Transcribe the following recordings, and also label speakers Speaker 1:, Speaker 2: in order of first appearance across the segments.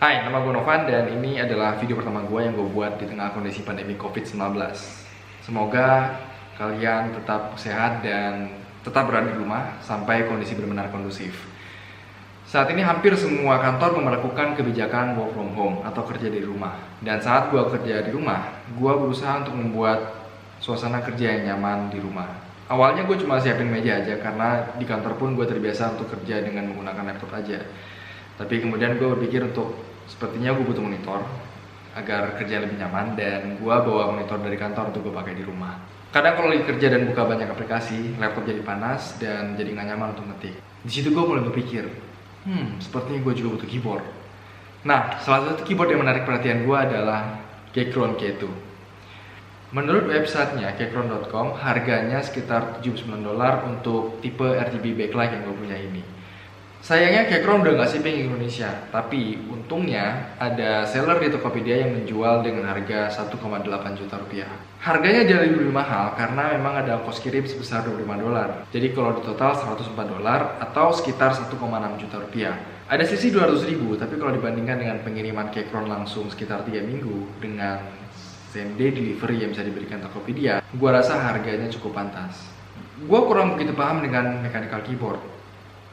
Speaker 1: Hai, nama gue Novan dan ini adalah video pertama gue yang gue buat di tengah kondisi pandemi COVID-19. Semoga kalian tetap sehat dan tetap berada di rumah sampai kondisi benar-benar kondusif. Saat ini hampir semua kantor memperlakukan kebijakan work from home atau kerja dari rumah. Dan saat gue kerja di rumah, gue berusaha untuk membuat suasana kerja yang nyaman di rumah. Awalnya gue cuma siapin meja aja karena di kantor pun gue terbiasa untuk kerja dengan menggunakan laptop aja. Tapi kemudian gue berpikir untuk sepertinya gue butuh monitor agar kerja lebih nyaman, dan gue bawa monitor dari kantor untuk gue pakai di rumah. Kadang kalau lagi kerja dan buka banyak aplikasi, laptop jadi panas dan jadi nggak nyaman untuk ngetik. Di situ gue mulai berpikir, sepertinya gue juga butuh keyboard. Nah, salah satu keyboard yang menarik perhatian gue adalah Keychron K2. Menurut websitenya keychron.com, harganya sekitar $79 untuk tipe RGB backlight yang gue punya ini. Sayangnya Keychron udah nggak shipping ke Indonesia, tapi untungnya ada seller di Tokopedia yang menjual dengan harga 1,8 juta rupiah. Harganya jauh lebih mahal karena memang ada ongkos kirim sebesar $25. Jadi kalau di total $104 atau sekitar 1,6 juta rupiah. Ada sisi 200.000, tapi kalau dibandingkan dengan pengiriman Keychron langsung sekitar 3 minggu dengan same day delivery yang bisa diberikan Tokopedia, gua rasa harganya cukup pantas. Gua kurang begitu paham dengan mechanical keyboard.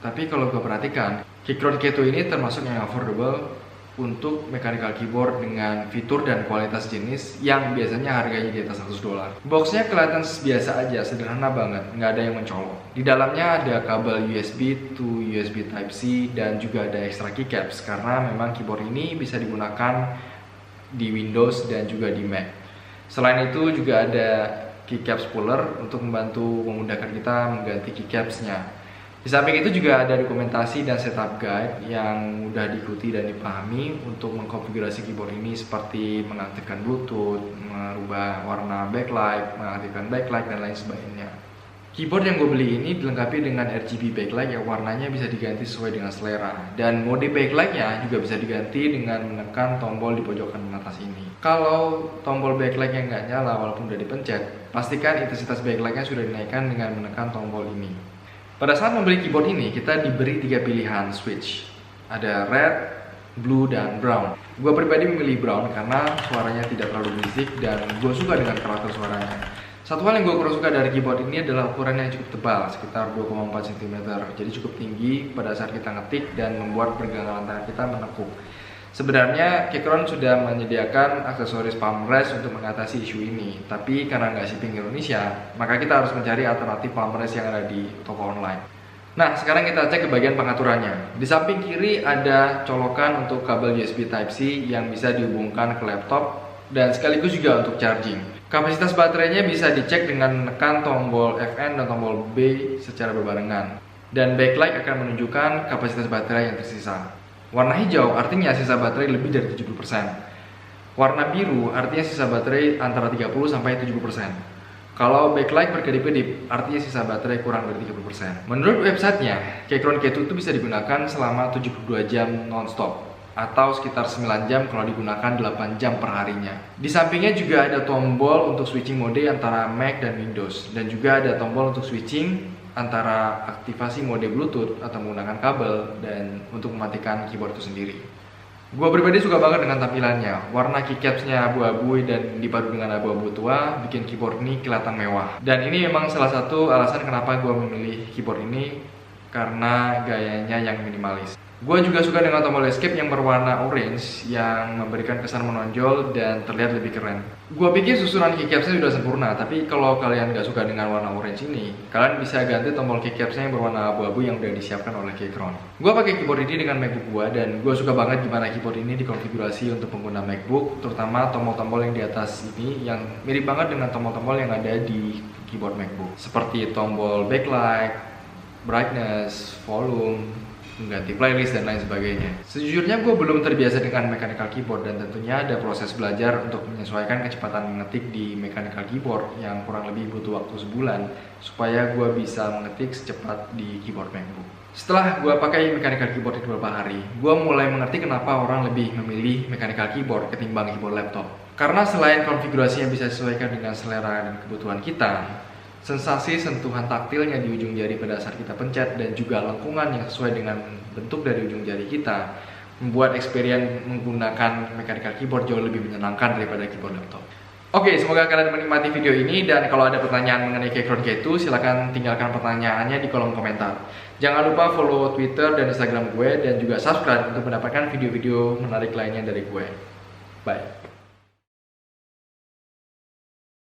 Speaker 1: Tapi kalau gue perhatikan, Keychron K2 ini termasuk yang affordable untuk mechanical keyboard dengan fitur dan kualitas jenis yang biasanya harganya di atas $100. Boxnya kelihatan biasa aja, sederhana banget, nggak ada yang mencolok. Di dalamnya ada kabel USB to USB Type-C dan juga ada extra keycaps karena memang keyboard ini bisa digunakan di Windows dan juga di Mac. Selain itu juga ada keycaps puller untuk membantu memudahkan kita mengganti keycapsnya. Di samping itu juga ada dokumentasi dan setup guide yang mudah diikuti dan dipahami untuk mengkonfigurasi keyboard ini, seperti mengaktifkan Bluetooth, merubah warna backlight, mengaktifkan backlight, dan lain sebagainya. Keyboard yang gue beli ini dilengkapi dengan RGB backlight yang warnanya bisa diganti sesuai dengan selera, dan mode backlightnya juga bisa diganti dengan menekan tombol di pojokan atas ini. Kalau tombol backlightnya nggak nyala walaupun udah dipencet, pastikan intensitas backlightnya sudah dinaikkan dengan menekan tombol ini. Pada saat membeli keyboard ini, kita diberi 3 pilihan switch. Ada red, blue, dan brown. Gue pribadi memilih brown karena suaranya tidak terlalu berisik dan gue suka dengan karakter suaranya. Satu hal yang gue kurang suka dari keyboard ini adalah ukurannya yang cukup tebal, sekitar 2,4 cm. Jadi cukup tinggi pada saat kita ngetik dan membuat pergelangan tangan kita menekuk. Sebenarnya Keychron sudah menyediakan aksesoris palm rest untuk mengatasi isu ini, tapi karena nggak shipping ke Indonesia, maka kita harus mencari alternatif palm rest yang ada di toko online. Nah, sekarang kita cek ke bagian pengaturannya. Di samping kiri ada colokan untuk kabel USB Type-C yang bisa dihubungkan ke laptop dan sekaligus juga untuk charging. Kapasitas baterainya bisa dicek dengan menekan tombol Fn dan tombol B secara berbarengan. Dan backlight akan menunjukkan kapasitas baterai yang tersisa. Warna hijau artinya sisa baterai lebih dari 70%. Warna biru artinya sisa baterai antara 30-70%. Kalau backlight berkedip-kedip, artinya sisa baterai kurang dari 30%. Menurut websitenya, Keychron K2 itu bisa digunakan selama 72 jam non-stop, atau sekitar 9 jam kalau digunakan 8 jam per harinya. Di sampingnya juga ada tombol untuk switching mode antara Mac dan Windows, dan juga ada tombol untuk switching antara aktivasi mode Bluetooth atau menggunakan kabel dan untuk mematikan keyboard itu sendiri. Gua pribadi suka banget dengan tampilannya. Warna keycapsnya abu-abu dan dipadu dengan abu-abu tua bikin keyboard ini kelihatan mewah. Dan ini memang salah satu alasan kenapa gua memilih keyboard ini, karena gayanya yang minimalis. Gue juga suka dengan tombol escape yang berwarna orange yang memberikan kesan menonjol dan terlihat lebih keren. Gue pikir susunan keycapsnya sudah sempurna, tapi kalau kalian gak suka dengan warna orange ini, kalian bisa ganti tombol keycapsnya yang berwarna abu-abu yang udah disiapkan oleh Keychron. Gue pakai keyboard ini dengan MacBook gue, dan gue suka banget gimana keyboard ini dikonfigurasi untuk pengguna MacBook, terutama tombol-tombol yang di atas ini yang mirip banget dengan tombol-tombol yang ada di keyboard MacBook, seperti tombol backlight, brightness, volume, mengganti playlist, dan lain sebagainya. Sejujurnya gue belum terbiasa dengan mechanical keyboard, dan tentunya ada proses belajar untuk menyesuaikan kecepatan mengetik di mechanical keyboard yang kurang lebih butuh waktu sebulan supaya gue bisa mengetik secepat di keyboard MacBook. Setelah gue pakai mechanical keyboard di beberapa hari, gue mulai mengerti kenapa orang lebih memilih mechanical keyboard ketimbang keyboard laptop. Karena selain konfigurasinya bisa disesuaikan dengan selera dan kebutuhan kita, sensasi sentuhan taktilnya di ujung jari pada saat kita pencet dan juga lengkungan yang sesuai dengan bentuk dari ujung jari kita membuat experience menggunakan mechanical keyboard jauh lebih menyenangkan daripada keyboard laptop. Oke, semoga kalian menikmati video ini, dan kalau ada pertanyaan mengenai Keychron K2 silahkan tinggalkan pertanyaannya di kolom komentar. Jangan lupa follow Twitter dan Instagram gue, dan juga subscribe untuk mendapatkan video-video menarik lainnya dari gue. Bye.